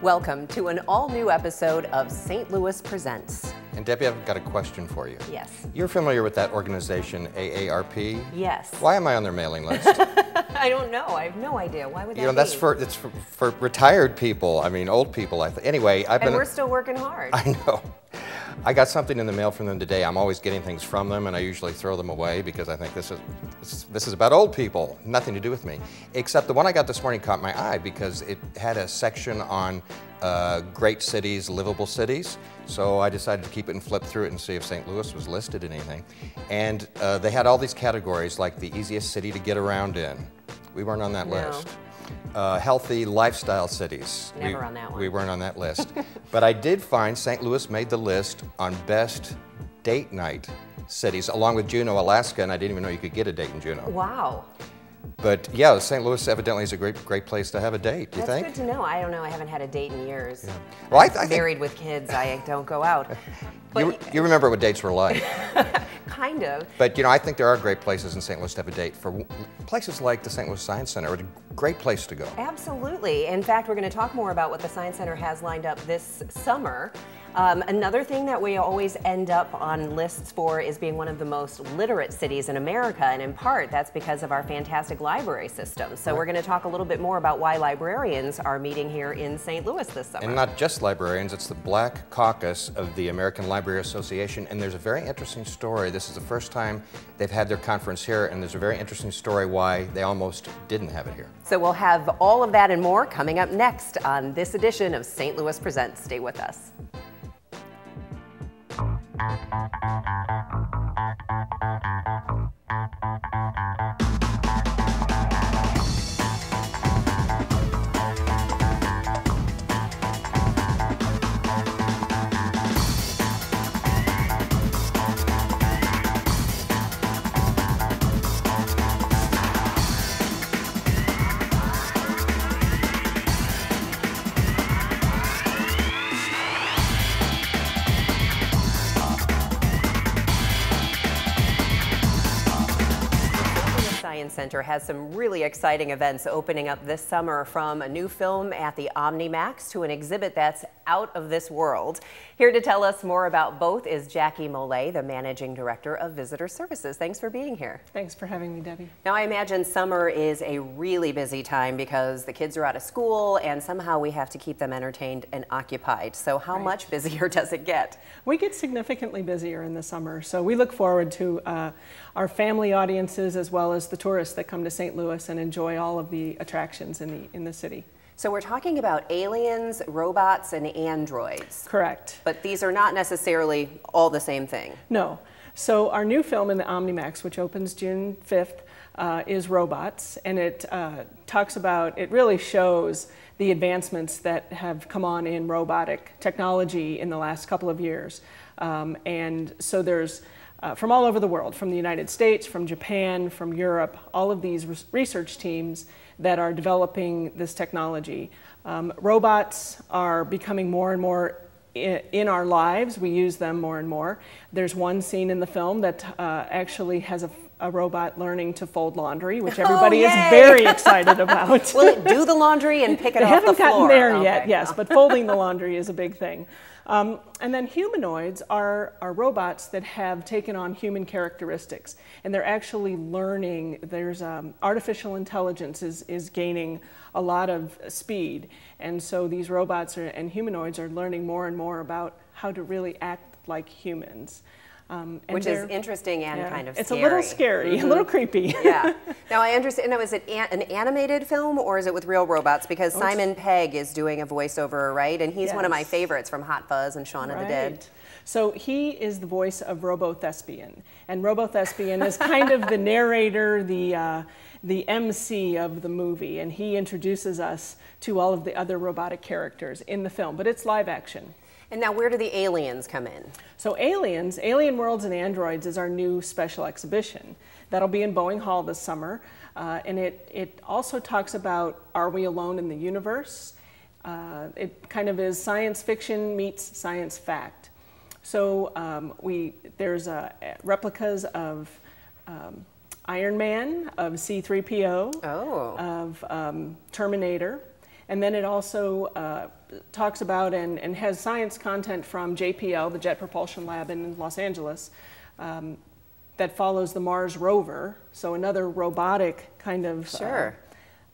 Welcome to an all-new episode of St. Louis Presents. And Debbie, I've got a question for you. Yes. You're familiar with that organization, AARP? Yes. Why am I on their mailing list? I don't know. I have no idea. Why would that be? That's for retired people. I mean, old people. Anyway, And we're still working hard. I know. I got something in the mail from them today. I'm always getting things from them, and I usually throw them away because I think this is about old people, nothing to do with me. Except the one I got this morning caught my eye because it had a section on great cities, livable cities. So I decided to keep it and flip through it and see if St. Louis was listed in anything. And they had all these categories like the easiest city to get around in. We weren't on that list. Healthy lifestyle cities. Never on that one. We weren't on that list. But I did find St. Louis made the list on best date night cities, along with Juneau, Alaska, and I didn't even know you could get a date in Juneau. Wow. But yeah, St. Louis evidently is a great place to have a date, do you think? That's good to know. I don't know. I haven't had a date in years. Yeah. Well, I'm married with kids. I don't go out. But you remember what dates were like. Kind of. But you know, I think there are great places in St. Louis to have a date. For places like the St. Louis Science Center are a great place to go. Absolutely. In fact, we're going to talk more about what the Science Center has lined up this summer. Another thing that we always end up on lists for is being one of the most literate cities in America, and in part that's because of our fantastic library system. So we're going to talk a little bit more about why librarians are meeting here in St. Louis this summer. And not just librarians, it's the Black Caucus of the American Library Association, and there's a very interesting story. This is the first time they've had their conference here, and there's a very interesting story why they almost didn't have it here. So we'll have all of that and more coming up next on this edition of St. Louis Presents. Stay with us. Center has some really exciting events opening up this summer, from a new film at the Omnimax to an exhibit that's out of this world. Here to tell us more about both is Jackie Mollet, the Managing Director of Visitor Services. Thanks for being here. Thanks for having me, Debbie. Now, I imagine summer is a really busy time because the kids are out of school and somehow we have to keep them entertained and occupied. So how much busier does it get? We get significantly busier in the summer, so we look forward to our family audiences as well as the tourists that come to St. Louis and enjoy all of the attractions in the city. So we're talking about aliens, robots, and androids. Correct. But these are not necessarily all the same thing. No. So our new film in the Omnimax, which opens June 5th, is Robots, and it talks about, it really shows the advancements that have come on in robotic technology in the last couple of years. And so there's from all over the world, from the United States, from Japan, from Europe, all of these research teams that are developing this technology. Robots are becoming more and more in our lives. We use them more and more. There's one scene in the film that actually has a robot learning to fold laundry, which everybody is very excited about. Will it do the laundry and pick it off the floor? They haven't gotten there yet, yes, but folding the laundry is a big thing. And then humanoids are robots that have taken on human characteristics, and they're actually learning. There's artificial intelligence is gaining a lot of speed, and so these robots and humanoids are learning more and more about how to really act like humans. Which is interesting and kind of scary. It's a little scary, a little creepy. Yeah. Now I understand. Now, is it an animated film or is it with real robots? Because Simon Pegg is doing a voiceover, right? And he's one of my favorites from Hot Fuzz and Shaun of the Dead. So he is the voice of Robo-Thespian, and Robo-Thespian is kind of the narrator, the MC of the movie, and he introduces us to all of the other robotic characters in the film, but it's live action. And now where do the aliens come in? So Aliens, Alien Worlds and Androids is our new special exhibition. That'll be in Boeing Hall this summer. And it also talks about, are we alone in the universe? It kind of is science fiction meets science fact. So there's replicas of Iron Man, of C-3PO, of Terminator. And then it also talks about and has science content from JPL, the Jet Propulsion Lab in Los Angeles, that follows the Mars rover. So another robotic kind of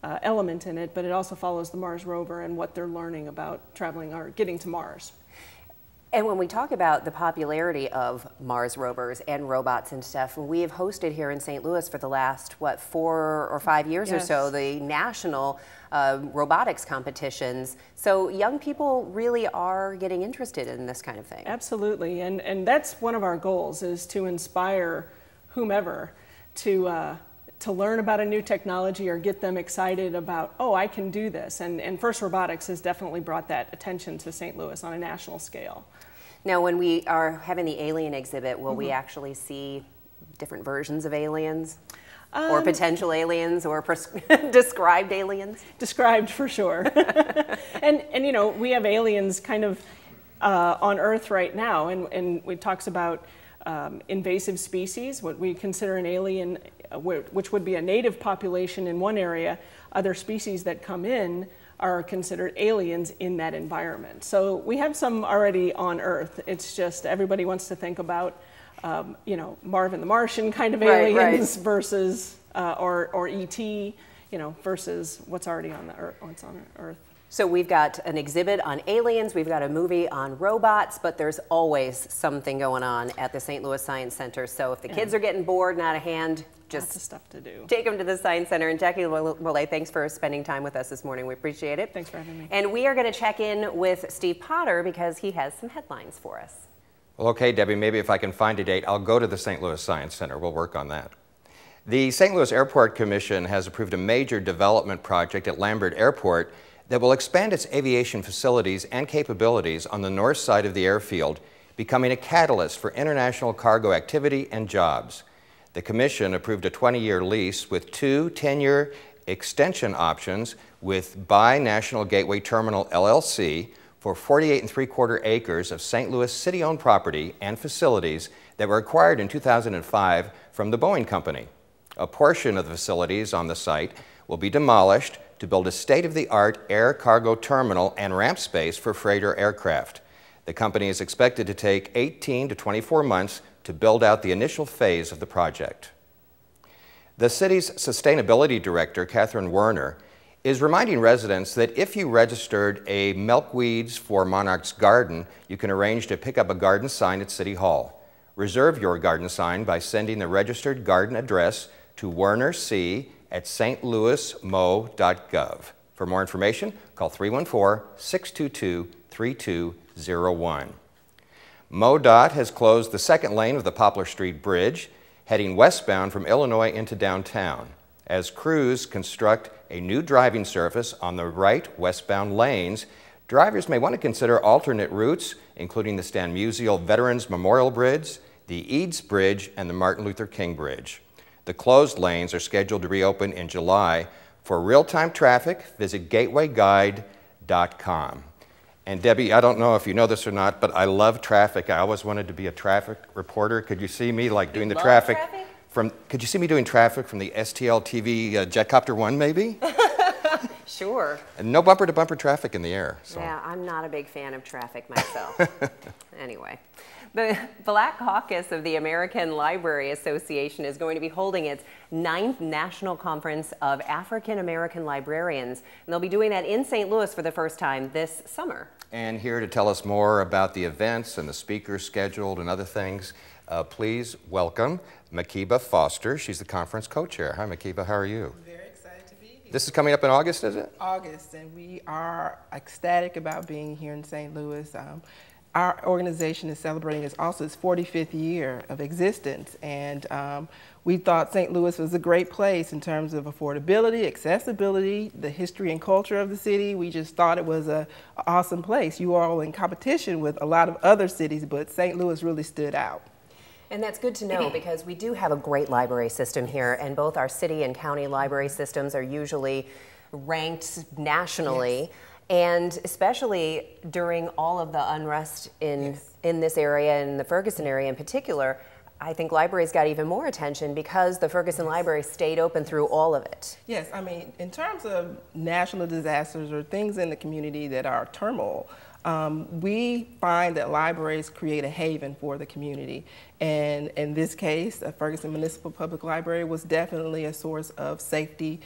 element in it, but it also follows the Mars rover and what they're learning about traveling or getting to Mars. And when we talk about the popularity of Mars rovers and robots and stuff, we have hosted here in St. Louis for the last, what, 4 or 5 years or so, the national robotics competitions. So young people really are getting interested in this kind of thing. Absolutely, and that's one of our goals, is to inspire whomever to learn about a new technology or get them excited about, oh, I can do this. And FIRST Robotics has definitely brought that attention to St. Louis on a national scale. Now, when we are having the alien exhibit, will we actually see different versions of aliens? Or potential aliens, or described aliens? Described, for sure. and you know, we have aliens kind of on Earth right now, and it talks about invasive species, what we consider an alien, which would be a native population in one area. Other species that come in are considered aliens in that environment. So we have some already on Earth. It's just everybody wants to think about, you know, Marvin the Martian kind of aliens versus, or E.T., you know, versus what's already on the Earth, what's on Earth. So we've got an exhibit on aliens, we've got a movie on robots, but there's always something going on at the St. Louis Science Center. So if the kids are getting bored and out of hand, just lots of stuff to do. Take them to the Science Center. And Jackie Rollet, thanks for spending time with us this morning. We appreciate it. Thanks for having me. And we are going to check in with Steve Potter because he has some headlines for us. Well, okay, Debbie, maybe if I can find a date, I'll go to the St. Louis Science Center. We'll work on that. The St. Louis Airport Commission has approved a major development project at Lambert Airport that will expand its aviation facilities and capabilities on the north side of the airfield, becoming a catalyst for international cargo activity and jobs. The Commission approved a 20-year lease with 2 10-year extension options with By National Gateway Terminal, LLC, for 48 3/4 acres of St. Louis city-owned property and facilities that were acquired in 2005 from the Boeing Company. A portion of the facilities on the site will be demolished to build a state-of-the-art air cargo terminal and ramp space for freighter aircraft. The company is expected to take 18 to 24 months to build out the initial phase of the project. The city's sustainability director, Catherine Werner, is reminding residents that if you registered a Milkweeds for Monarch's Garden, you can arrange to pick up a garden sign at City Hall. Reserve your garden sign by sending the registered garden address to wernerc@stlouismo.gov. For more information, call 314-622-3201. MoDOT has closed the second lane of the Poplar Street Bridge, heading westbound from Illinois into downtown, as crews construct a new driving surface on the right westbound lanes. Drivers may want to consider alternate routes, including the Stan Musial Veterans Memorial Bridge, the Eads Bridge, and the Martin Luther King Bridge. The closed lanes are scheduled to reopen in July. For real-time traffic, visit gatewayguide.com. And Debbie, I don't know if you know this or not, but I love traffic. I always wanted to be a traffic reporter. Could you see me like doing the traffic? Could you see me doing traffic from the STL TV Jetcopter 1 maybe? Sure. And no bumper-to-bumper traffic in the air. So. Yeah, I'm not a big fan of traffic myself. Anyway. The Black Caucus of the American Library Association is going to be holding its 9th National Conference of African American Librarians, and they'll be doing that in St. Louis for the first time this summer. And here to tell us more about the events and the speakers scheduled and other things, please welcome Makiba Foster. She's the conference co-chair. Hi, Makiba. How are you? Very excited to be here. This is coming up in August, is it? August, and we are ecstatic about being here in St. Louis. Our organization is celebrating its 45th year of existence, and we thought St. Louis was a great place in terms of affordability, accessibility, the history and culture of the city. We just thought it was an awesome place. You are all in competition with a lot of other cities, but St. Louis really stood out. And that's good to know because we do have a great library system here, and both our city and county library systems are usually ranked nationally. Yes. And especially during all of the unrest in this area, in the Ferguson area in particular, I think libraries got even more attention because the Ferguson Library stayed open through all of it. Yes, I mean, in terms of national disasters or things in the community that are turmoil, we find that libraries create a haven for the community. And in this case, the Ferguson Municipal Public Library was definitely a source of safety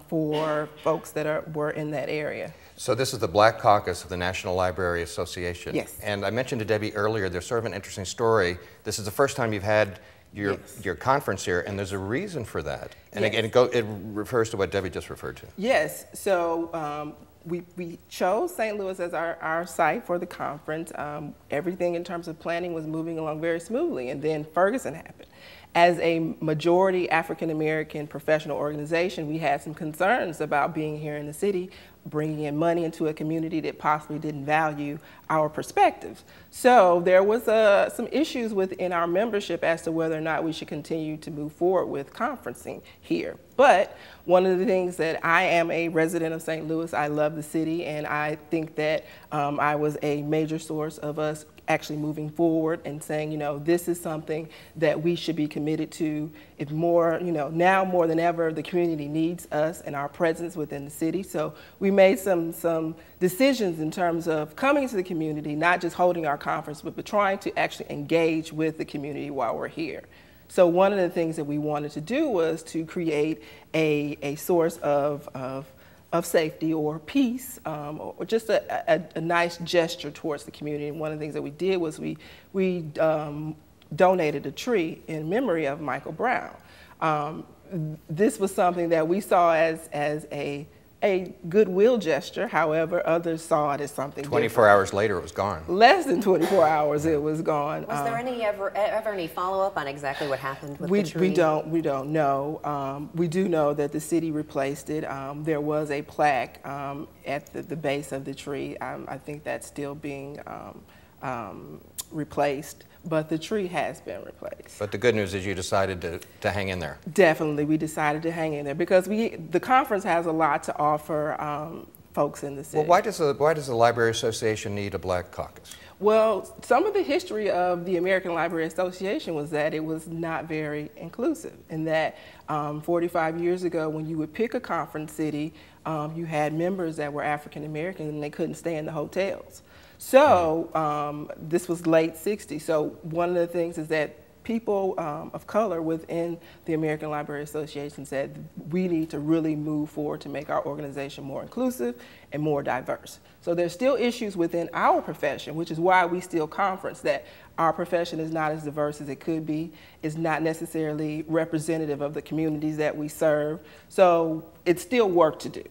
for folks that were in that area. So this is the Black Caucus of the National Library Association. Yes. And I mentioned to Debbie earlier, there's sort of an interesting story. This is the first time you've had your conference here, and there's a reason for that. And Yes. again, it refers to what Debbie just referred to. Yes, so we chose St. Louis as our site for the conference. Everything in terms of planning was moving along very smoothly, and then Ferguson happened. As a majority African-American professional organization, we had some concerns about being here in the city, bringing in money into a community that possibly didn't value our perspectives. So there was some issues within our membership as to whether or not we should continue to move forward with conferencing here. But one of the things that I am a resident of St. Louis, I love the city, and I think that I was a major source of us actually moving forward and saying, you know, this is something that we should be committed to. If more, you know, now more than ever, the community needs us and our presence within the city. So we made some decisions in terms of coming to the community, not just holding our conference, but trying to actually engage with the community while we're here. So one of the things that we wanted to do was to create a source of safety or peace, or just a nice gesture towards the community. And one of the things that we did was we donated a tree in memory of Michael Brown. This was something that we saw as a goodwill gesture. However, others saw it as something 24 different. hours later, it was gone. Less than 24 hours, it was gone. Was there ever any follow-up on exactly what happened with the tree? We don't know. We do know that the city replaced it. There was a plaque at the base of the tree. I think that's still being replaced, but the tree has been replaced. But the good news is you decided to hang in there. Definitely, we decided to hang in there because the conference has a lot to offer folks in the city. Well, why does the Library Association need a Black Caucus? Well, some of the history of the American Library Association was that it was not very inclusive, and that 45 years ago, when you would pick a conference city, you had members that were African American and they couldn't stay in the hotels. So this was late 60s. So one of the things is that people of color within the American Library Association said we need to really move forward to make our organization more inclusive and more diverse. So there's still issues within our profession, which is why we still conference, that our profession is not as diverse as it could be, is not necessarily representative of the communities that we serve. So it's still work to do.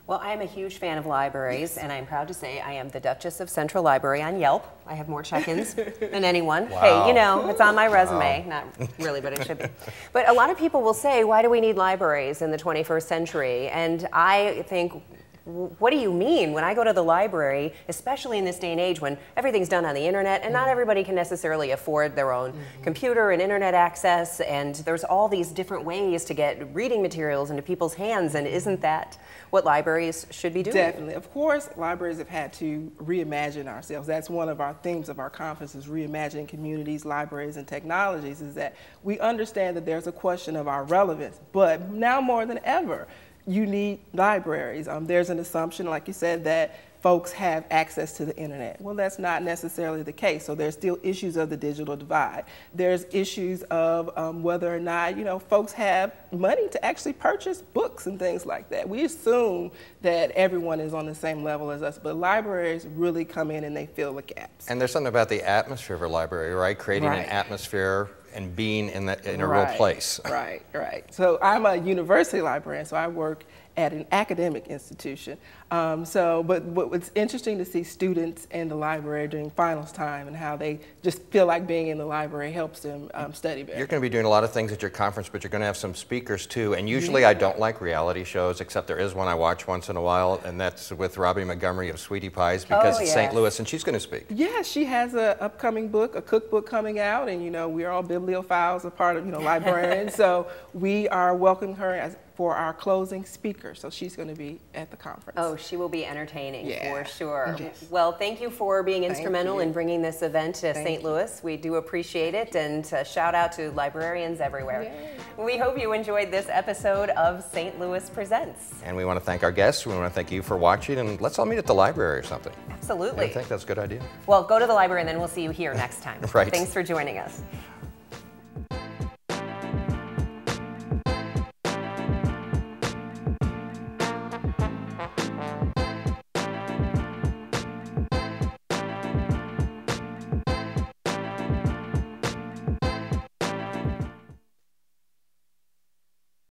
Well, I am a huge fan of libraries, and I'm proud to say I am the Duchess of Central Library on Yelp. I have more check-ins than anyone. Wow. Hey, you know, it's on my resume. Wow. Not really, but it should be. But a lot of people will say, why do we need libraries in the 21st century? And I think, what do you mean? When I go to the library, especially in this day and age when everything's done on the internet and not everybody can necessarily afford their own computer and internet access, and there's all these different ways to get reading materials into people's hands, and isn't that what libraries should be doing? Definitely. Of course, libraries have had to reimagine ourselves. That's one of our themes of our conference, is reimagining communities, libraries, and technologies, is that we understand that there's a question of our relevance, but now more than ever, you need libraries. There's an assumption, like you said, that folks have access to the internet. Well, that's not necessarily the case. So there's still issues of the digital divide. There's issues of whether or not, you know, folks have money to actually purchase books and things like that. We assume that everyone is on the same level as us, but libraries really come in and they fill the gaps. And there's something about the atmosphere of a library, right? Creating an atmosphere and being in a real place. Right. So I'm a university librarian, so I work at an academic institution. But what's interesting to see students in the library during finals time and how they just feel like being in the library helps them study better. You're going to be doing a lot of things at your conference, but you're going to have some speakers too. And usually I don't like reality shows, except there is one I watch once in a while, and that's with Robbie Montgomery of Sweetie Pies, because it's St. Louis, and she's going to speak. Yeah, she has an upcoming book, a cookbook coming out, and you know, we're all bibliophiles, a part of, you know, librarians. So we are welcoming her for our closing speaker. So she's going to be at the conference. Oh, she will be entertaining for sure. Yes. Well, thank you for being instrumental you. in bringing this event to Thank St. you. Louis. We do appreciate it, and shout out to librarians everywhere. Yay. We hope you enjoyed this episode of St. Louis Presents. And we want to thank our guests. We want to thank you for watching, and let's all meet at the library or something. Absolutely. I think that's a good idea. Well, go to the library and then we'll see you here next time. Right. Thanks for joining us.